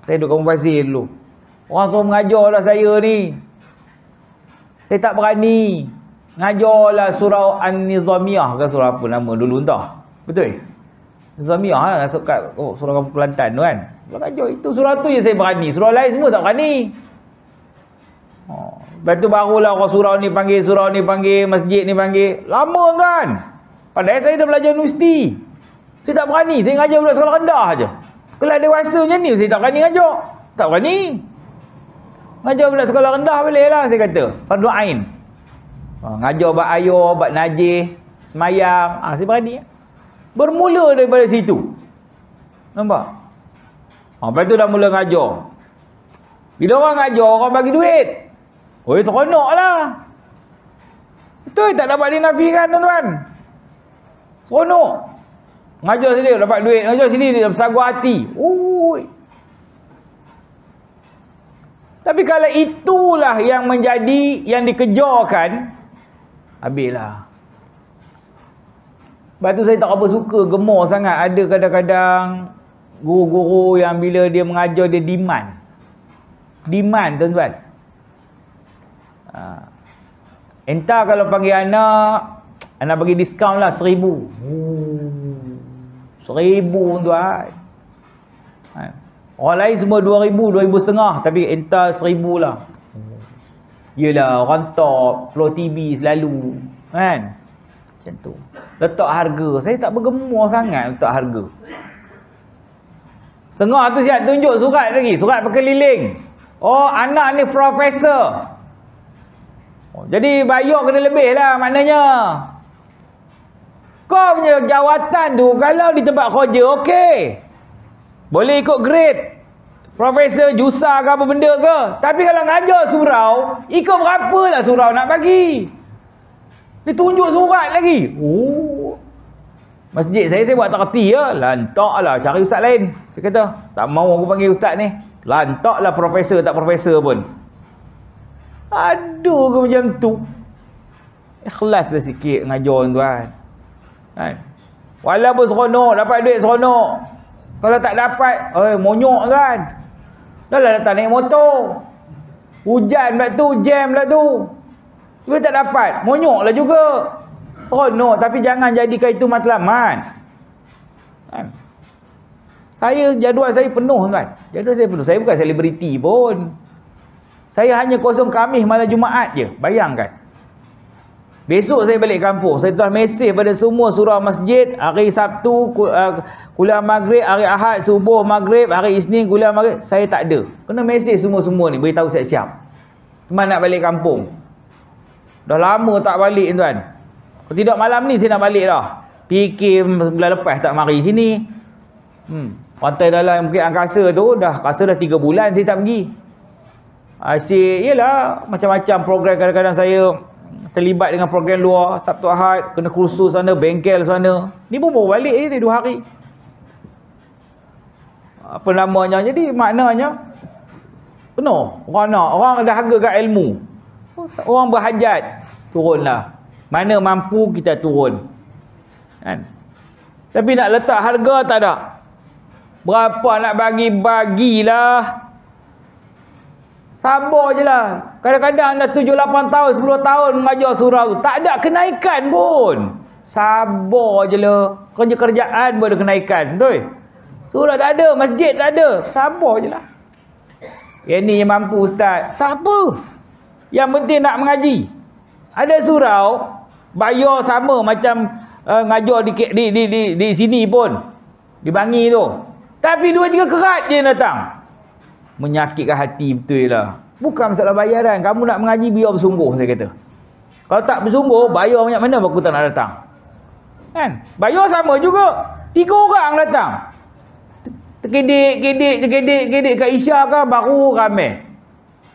Saya duduk kampung pasir dulu. Orang suruh mengajar dah saya ni. Saya tak berani. Ngajarlah surau An-Nizamiyah ke surau apa nama dulu entah. Betul? Nizamiyah lah kat surau kampung Kelantan tu kan. Kalau ngajar itu surau tu je saya berani. Surau lain semua tak berani. Lepas tu barulah orang surau ni panggil, masjid ni panggil. Lama kan? Padahal saya dah belajar universiti. Saya tak berani, saya ngajar budak sekolah rendah aja. Kalau dewasa macam ni, saya tak berani ngajar. Tak berani. Ngajar budak sekolah rendah boleh lah, saya kata. Fardu Ain. Ngajar bab ayah, bab najis, semayang. Saya berani. Bermula daripada situ. Nampak? Lepas tu dah mula ngajar. Bila orang ngajar, orang bagi duit. Seronok lah. Betul, tak dapat dinafikan tuan-tuan. Seronok. Ngajar sini dapat duit, ngajar sini dia bersagu hati. Tapi kalau itulah yang menjadi, yang dikejarkan, habislah. Sebab tu saya tak apa suka, gemar sangat. Ada kadang-kadang guru-guru yang bila dia mengajar, dia demand. Demand tuan-tuan. Entah kalau panggil anak bagi diskaun lah 1,000. 1,000 tuan. Orang lain semua 2,000, 2,500, tapi entah 1,000 lah. Yelah, orang top, Flow TV selalu. Kan? Macam tu. Letak harga. Saya tak bergemar sangat letak harga. Setengah tu siap tunjuk surat lagi. Surat berkeliling. Anak ni profesor. Jadi bayar kena lebih lah maknanya. Kau punya jawatan tu kalau di tempat kerja okey. Boleh ikut grade. Profesor, jusa ke apa benda ke. Tapi kalau ngajar surau, ikut berapa lah surau nak bagi. Dia tunjuk surat lagi. Masjid saya buat tak kerti ya. Lantak lah cari ustaz lain. Dia kata, tak mau aku panggil ustaz ni. Lantak lah profesor tak profesor pun. Aduh ke macam tu. Ikhlas lah sikit ngajar tuan. Kan? Walaupun seronok, dapat duit seronok. Kalau tak dapat, monyok kan. Dah lah datang naik motor. Hujan pula tu, jam pula tu. Tapi tak dapat, monyok lah juga. Seronok, tapi jangan jadikan itu matlamat. Kan? Jadual saya penuh tuan. Jadual saya penuh. Saya bukan selebriti pun. Saya hanya kosong Khamis malam Jumaat je. Bayangkan. Besok saya balik kampung. Saya telah mesej pada semua surau masjid. Hari Sabtu kuliah maghrib, hari Ahad subuh maghrib, hari Isnin kuliah maghrib. Saya tak ada. Kena mesej semua-semua ni. Beritahu siap-siap. Teman nak balik kampung. Dah lama tak balik tuan. Kalau tidak malam ni saya nak balik dah. Fikir bulan lepas tak mari sini. Pantai dalam Bukit Angkasa tu dah 3 bulan saya tak pergi. Asyik, yelah macam-macam program kadang-kadang saya terlibat dengan program luar, Sabtu Ahad, kena kursus sana, bengkel sana. Ni pun baru balik ni 2 hari. Apa namanya? Jadi maknanya penuh. Orang dahaga kat ilmu. Orang berhajat, turunlah. Mana mampu kita turun. Kan? Tapi nak letak harga tak ada. Berapa nak bagi, bagilah. Sabar je lah. Kadang-kadang dah 7-8 tahun, 10 tahun mengajar surau tu. Tak ada kenaikan pun. Sabar je lah. Kerja-kerjaan pun ada kenaikan. Betul? Surau tak ada, masjid tak ada. Sabar je lah. Yang ni yang mampu ustaz. Tak apa. Yang penting nak mengaji. Ada surau, bayar sama macam ngajar di sini pun. Di Bangi tu. Tapi 2-3 kerat je datang. Menyakitkan hati betul lah. Bukan masalah bayaran. Kamu nak mengaji biar bersungguh, saya kata. Kalau tak bersungguh, bayar banyak mana aku tak nak datang. Kan? Bayar sama juga. 3 orang datang. Tergedik kat Isya kan baru ramai.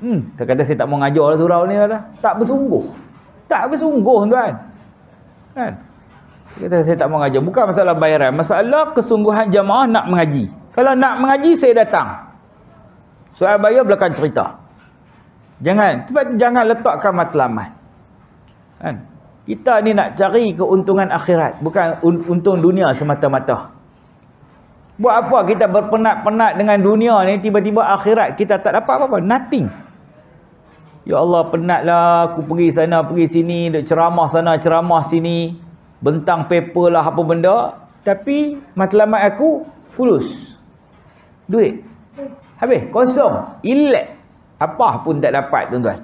Dia kata saya tak mau ngajar lah surau ni kata. Tak bersungguh. Tak bersungguh tuan. Kan? Dia kata saya tak mau ngajar. Bukan masalah bayaran, masalah kesungguhan jamaah nak mengaji. Kalau nak mengaji saya datang. Soal bayar belakang cerita. Sebab tu jangan letakkan matlamat. Kan? Kita ni nak cari keuntungan akhirat, bukan untung dunia semata-mata. Buat apa kita berpenat-penat dengan dunia ni, tiba-tiba akhirat kita tak dapat apa-apa. Nothing. Ya Allah, penatlah aku pergi sana, pergi sini, duk ceramah sana, ceramah sini, bentang paper lah apa benda, tapi matlamat aku fulus. Duit habis, kosong, elak. Apa pun tak dapat tuan-tuan.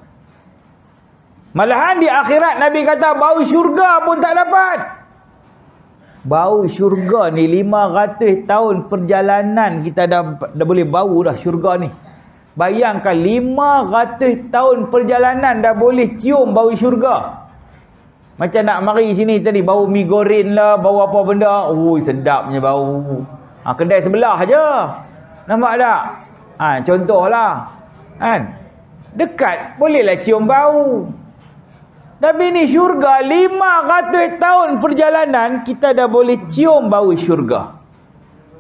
Malahan di akhirat Nabi kata bau syurga pun tak dapat. Bau syurga ni 500 tahun perjalanan kita dah boleh bau dah syurga ni. Bayangkan 500 tahun perjalanan dah boleh cium bau syurga. Macam nak mari sini tadi bau mi goreng lah, bau apa benda. Ui sedapnya bau. Kedai sebelah je. Nampak tak? Contohlah. Kan? Dekat bolehlah cium bau. Tapi ni syurga 500 tahun perjalanan kita dah boleh cium bau syurga.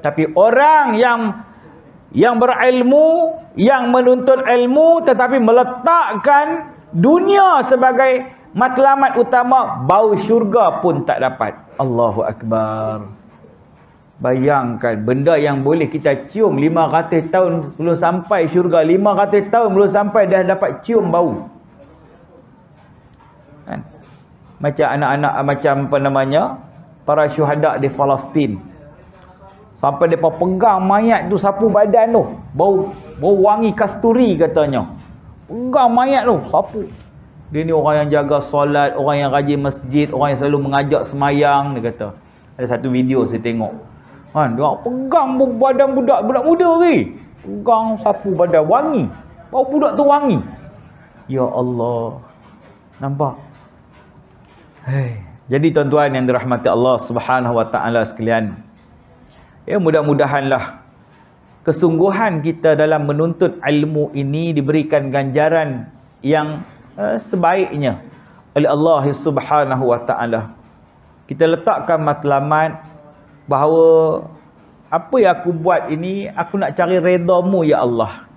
Tapi orang yang berilmu, yang menuntut ilmu tetapi meletakkan dunia sebagai matlamat utama, bau syurga pun tak dapat. Allahu Akbar. Bayangkan benda yang boleh kita cium 500 tahun belum sampai syurga, 500 tahun belum sampai dah dapat cium bau. Kan? Macam anak-anak, macam apa namanya, para syuhada di Palestin. Sampai mereka pegang mayat tu, sapu badan tu, bau wangi kasturi katanya. Pegang mayat tu, sapu. Dia ni orang yang jaga solat, orang yang rajin masjid, orang yang selalu mengajak semayang, dia kata. Ada satu video saya tengok. Kan, dia pegang badan budak muda ni. Pegang sapu badan, wangi. Bau budak tu wangi. Ya Allah. Nampak? Jadi tuan-tuan yang dirahmati Allah Subhanahu wa taala sekalian, ya mudah-mudahanlah kesungguhan kita dalam menuntut ilmu ini diberikan ganjaran yang sebaiknya oleh Allah Subhanahu wa taala. Kita letakkan matlamat bahawa apa yang aku buat ini aku nak cari redha-Mu ya Allah.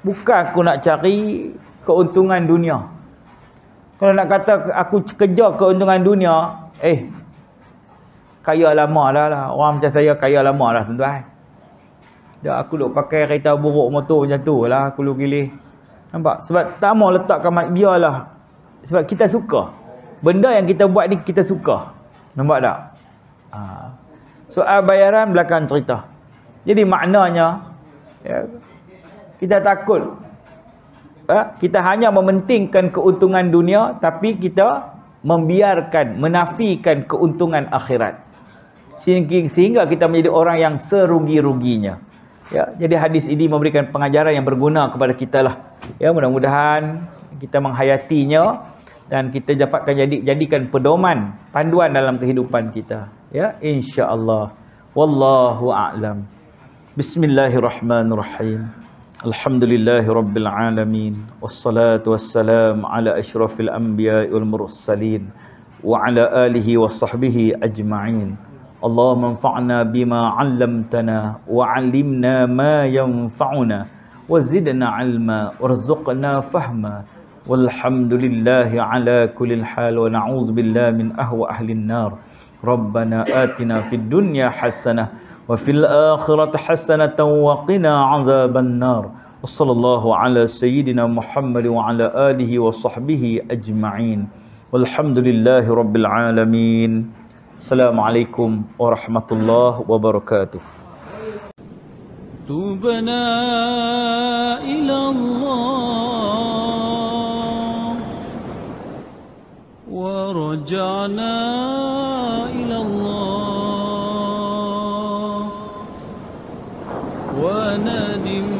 Bukan aku nak cari keuntungan dunia. Kalau nak kata aku kejar keuntungan dunia, kaya lama dah lah. Orang macam saya kaya lama dah tuan-tuan. Dah aku duk pakai kereta buruk motor macam tu lah aku lu pilih. Nampak? Sebab tak mau letakkan biarlah. Sebab kita suka. Benda yang kita buat ni kita suka. Nampak tak? Soal bayaran belakang cerita. Jadi maknanya ya, kita takut kita hanya mementingkan keuntungan dunia, tapi kita membiarkan, menafikan keuntungan akhirat. Sehingga kita menjadi orang yang serugi-ruginya. Ya, jadi hadis ini memberikan pengajaran yang berguna kepada kita lah. Ya, mudah-mudahan kita menghayatinya dan kita dapatkan jadikan pedoman, panduan dalam kehidupan kita. Ya, insya-Allah. Wallahu a'lam. Bismillahirrahmanirrahim. Alhamdulillahi Rabbil Alamin. Wassalatu wassalam ala ashrafil anbiya wal mursalin wa ala alihi wa sahbihi ajma'in. Allahumma anfa'na bima 'allamtana wa 'allimna ma yanfa'una wa zidna 'ilma warzuqna fahma. Walhamdulillahi ala kulli hal wa na'udzu billahi min ahwa'ilin nar. Rabbana atina fid dunya hasanah wa fil akhirati hasanatan wa qina 'adzaban nar. Wassallallahu ala sayyidina Muhammad wa ala alihi wa sahbihi ajma'in. Walhamdulillahi rabbil alamin. Assalamualaikum warahmatullahi wabarakatuh. Tubna ila Allah wa raja'na ila Allah wa nadim